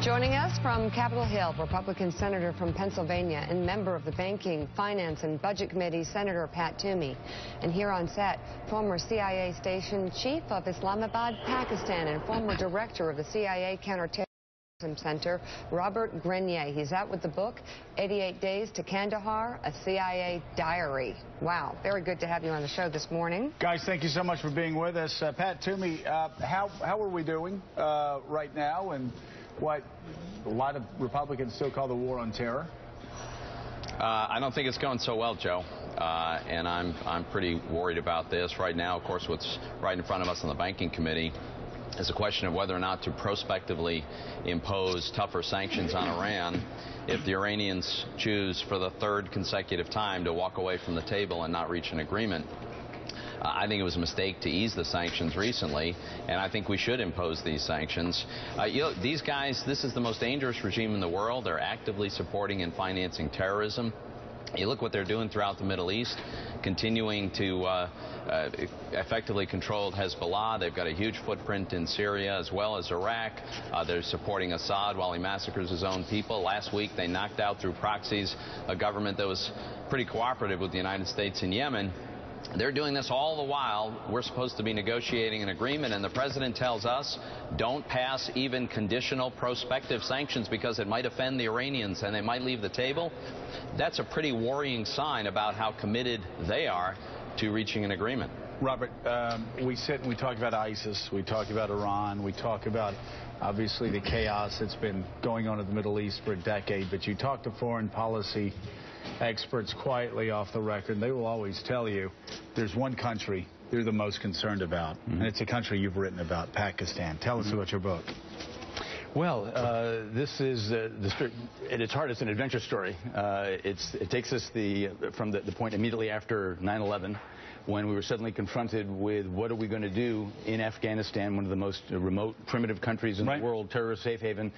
Joining us from Capitol Hill, Republican Senator from Pennsylvania and member of the Banking, Finance, and Budget Committee, Senator Pat Toomey. And here on set, former CIA Station Chief of Islamabad, Pakistan, and former Director of the CIA Counterterrorism Center, Robert Grenier. He's out with the book, 88 Days to Kandahar, a CIA Diary. Wow, very good to have you on the show this morning. Guys, thank you so much for being with us. Pat Toomey, how are we doing right now, and what a lot of Republicans still call the war on terror? I don't think it's going so well, Joe, and I'm pretty worried about this. Right now, of course, what's right in front of us on the Banking Committee is a question of whether or not to prospectively impose tougher sanctions on Iran if the Iranians choose for the third consecutive time to walk away from the table and not reach an agreement. I think it was a mistake to ease the sanctions recently, and I think we should impose these sanctions. These guys, this is the most dangerous regime in the world. They're actively supporting and financing terrorism. You look what they're doing throughout the Middle East, continuing to effectively control Hezbollah. They've got a huge footprint in Syria as well as Iraq. They're supporting Assad while he massacres his own people. Last week they knocked out through proxies a government that was pretty cooperative with the United States in Yemen. They're doing this all the while we're supposed to be negotiating an agreement, and the president tells us don't pass even conditional prospective sanctions because it might offend the Iranians and they might leave the table. That's a pretty worrying sign about how committed they are to reaching an agreement. Robert, we sit and we talk about ISIS, we talk about Iran, we talk about obviously the chaos that's been going on in the Middle East for a decade, but you talk to foreign policy experts quietly off the record, and they will always tell you there's one country they're the most concerned about, and it's a country you've written about, Pakistan. Tell us about your book. Well, this is, at its heart, it's an adventure story. It takes us from the point immediately after 9/11, when we were suddenly confronted with what are we going to do in Afghanistan, one of the most remote, primitive countries in the world, terrorist safe haven.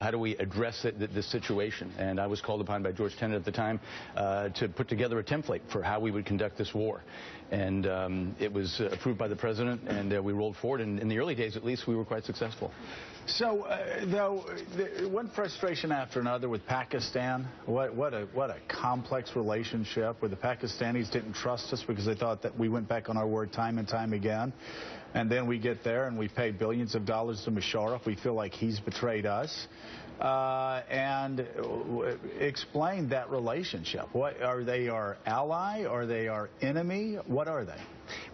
How do we address this situation? And I was called upon by George Tenet at the time to put together a template for how we would conduct this war. And it was approved by the president, and we rolled forward. And in the early days, at least, we were quite successful. So, though, one frustration after another with Pakistan. What a complex relationship where the Pakistanis didn't trust us because they thought that we went back on our word time and time again. And then we get there and we pay billions of dollars to Musharraf. We feel like he's betrayed us. And explain that relationship. What are they, our ally? Are they our enemy? What are they?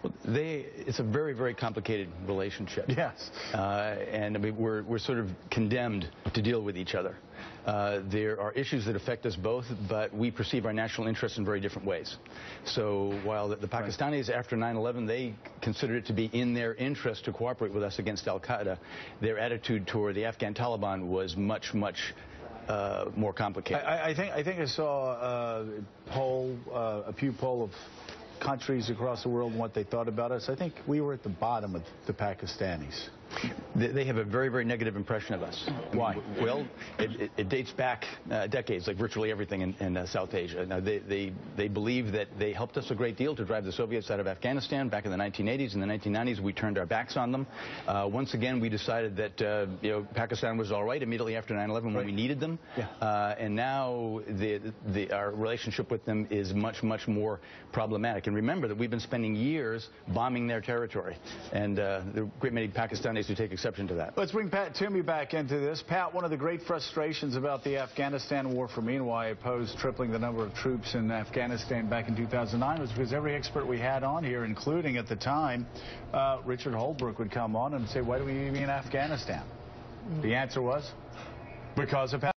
Well, it's a very, very complicated relationship. Yes. And I mean, we're sort of condemned to deal with each other. There are issues that affect us both, but we perceive our national interests in very different ways. So while the Pakistanis, after 9/11, they considered it to be in their interest to cooperate with us against al-Qaeda, their attitude toward the Afghan Taliban was much more complicated. I think I saw a Pew poll of countries across the world and what they thought about us. I think we were at the bottom of the Pakistanis. They have a very, very negative impression of us. Why? Well, it dates back decades, like virtually everything in South Asia. Now, they believe that they helped us a great deal to drive the Soviets out of Afghanistan back in the 1980s. In the 1990s, we turned our backs on them. Once again, we decided that Pakistan was all right immediately after 9/11 when we needed them. Yeah. And now our relationship with them is much more problematic. And remember that we've been spending years bombing their territory. And there are a great many Pakistanis who take exception to that. Let's bring Pat Toomey back into this. Pat, one of the great frustrations about the Afghanistan war for me and why I opposed tripling the number of troops in Afghanistan back in 2009 was because every expert we had on here, including at the time Richard Holbrooke, would come on and say, why do we need to be in Afghanistan? The answer was, because of Pakistan.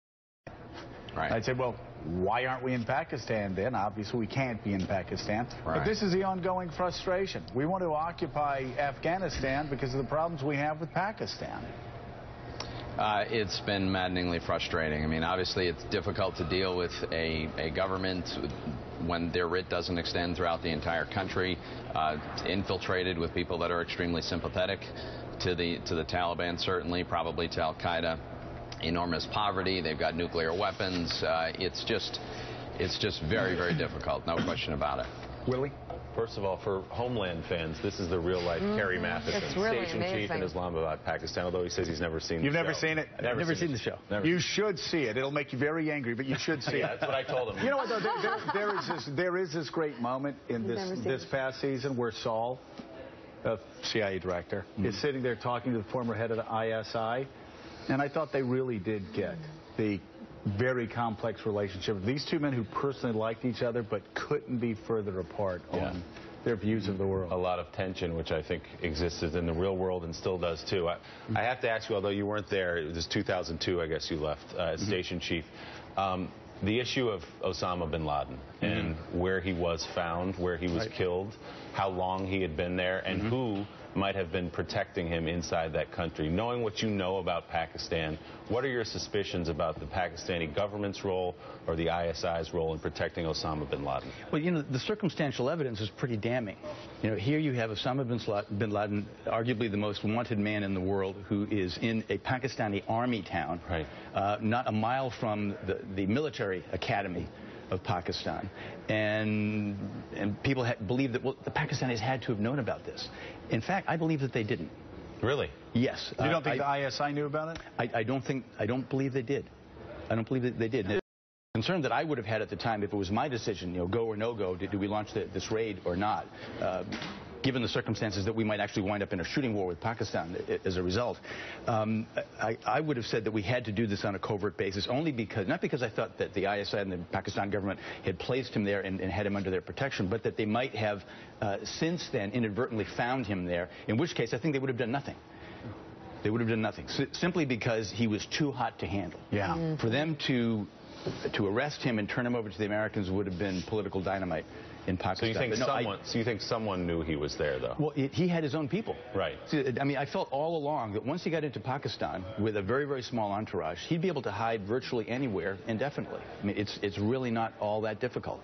Right. I'd say, well, why aren't we in Pakistan then? Obviously, we can't be in Pakistan. Right. But this is the ongoing frustration. We want to occupy Afghanistan because of the problems we have with Pakistan. It's been maddeningly frustrating. I mean, obviously, it's difficult to deal with a government when their writ doesn't extend throughout the entire country, infiltrated with people that are extremely sympathetic to the Taliban, certainly, probably to al-Qaeda. Enormous poverty. They've got nuclear weapons. It's just very, very difficult. No question about it. Willie? First of all, for Homeland fans, this is the real-life Kerry Matheson, It's really station chief in Islamabad, Pakistan, although he says he's never seen the show. You've never seen it? I've never seen the show. You should see it. It'll make you very angry, but you should see it. That's what I told him. You know what, though? There is this great moment in this past season where Saul, CIA director, is sitting there talking to the former head of the ISI, and I thought they really did get the very complex relationship. These two men who personally liked each other but couldn't be further apart on their views of the world. A lot of tension, which I think existed in the real world and still does, too. I have to ask you, although you weren't there, it was 2002, I guess you left, as station chief. The issue of Osama bin Laden and where he was found, where he was killed, how long he had been there, and who might have been protecting him inside that country. Knowing what you know about Pakistan, what are your suspicions about the Pakistani government's role or the ISI's role in protecting Osama bin Laden? Well, you know, the circumstantial evidence is pretty damning. You know, here you have Osama bin Laden, arguably the most wanted man in the world, who is in a Pakistani army town, not a mile from the military academy of Pakistan, and people believe that, well, the Pakistanis had to have known about this. In fact, I believe that they didn't. Really? Yes. You don't think the ISI knew about it? I don't believe they did. I don't believe that they did. The concern that I would have had at the time, if it was my decision, you know, go or no go, do we launch this raid or not? Given the circumstances that we might actually wind up in a shooting war with Pakistan as a result, I would have said that we had to do this on a covert basis, only because, not because I thought that the ISI and the Pakistan government had placed him there and had him under their protection, but that they might have since then inadvertently found him there, in which case I think they would have done nothing. They would have done nothing, simply because he was too hot to handle. Yeah. For them to arrest him and turn him over to the Americans would have been political dynamite in Pakistan. So you think someone knew he was there, though? Well, he had his own people. Right. See, I mean, I felt all along that once he got into Pakistan with a very, very small entourage, he'd be able to hide virtually anywhere indefinitely. I mean, it's really not all that difficult.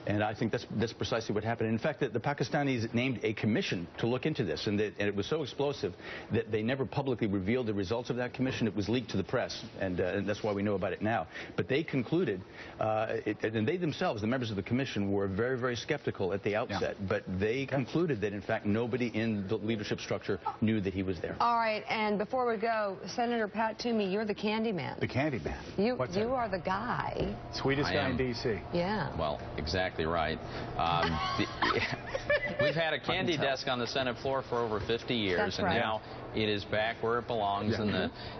And I think that's precisely what happened. In fact, the Pakistanis named a commission to look into this, and it was so explosive that they never publicly revealed the results of that commission. It was leaked to the press, and that's why we know about it now. But they concluded, and they themselves, the members of the commission, were very, very skeptical at the outset. But they concluded that, in fact, nobody in the leadership structure knew that he was there. All right, and before we go, Senator Pat Toomey, you're the candy man. The candy man. You are the guy. Sweetest guy in D.C. Yeah. Well, exactly right. We've had a candy desk on the Senate floor for over 50 years, That's right. and now it is back where it belongs in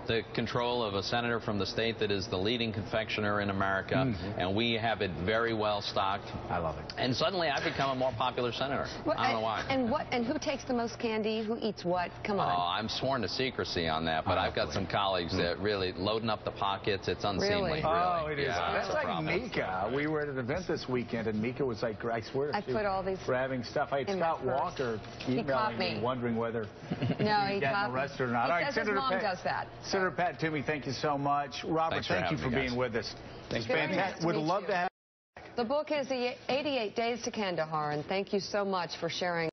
the control of a senator from the state that is the leading confectioner in America, and we have it very well stocked. I love it. And suddenly I've become a more popular senator. Well, I don't know why. And who takes the most candy? Who eats what? Come on. Oh, I'm sworn to secrecy on that, but I've got some colleagues that really loading up the pockets. It's unseemly. Really? Oh, it is. Yeah, That's like Mika. We were at an event this weekend, and Mika was like, I swear, I put all these grabbing stuff. I had Scott Walker emailing me, wondering whether no, he got arrested or not. He All right, says his mom does that. Senator Pat Toomey, thank you so much. Robert, thank you for being with us. Thanks for fantastic. Would love to have. The book is 88 Days to Kandahar, and thank you so much for sharing.